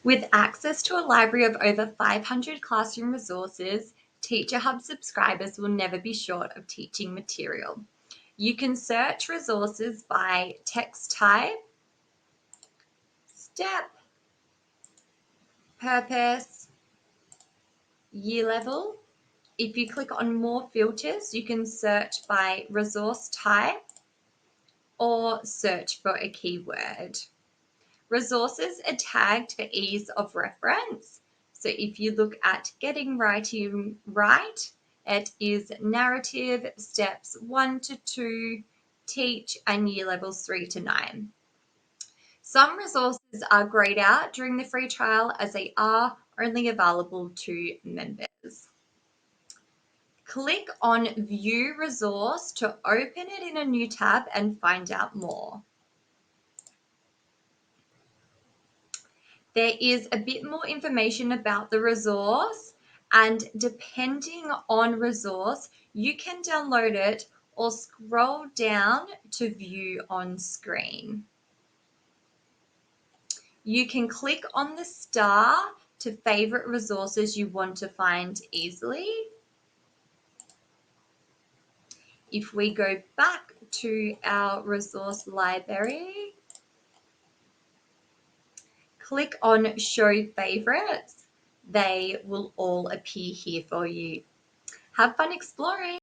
With access to a library of over 500 classroom resources, Teacher Hub subscribers will never be short of teaching material. You can search resources by text type, step, purpose, year level. If you click on more filters, you can search by resource type or search for a keyword. Resources are tagged for ease of reference. So if you look at Getting Writing Right, it is narrative steps 1 to 2, teach, and year levels 3 to 9. Some resources are grayed out during the free trial as they are only available to members. Click on View Resource to open it in a new tab and find out more. There is a bit more information about the resource, and depending on resource, you can download it or scroll down to view on screen. You can click on the star to favorite resources you want to find easily. If we go back to our resource library, click on Show Favorites. They will all appear here for you. Have fun exploring!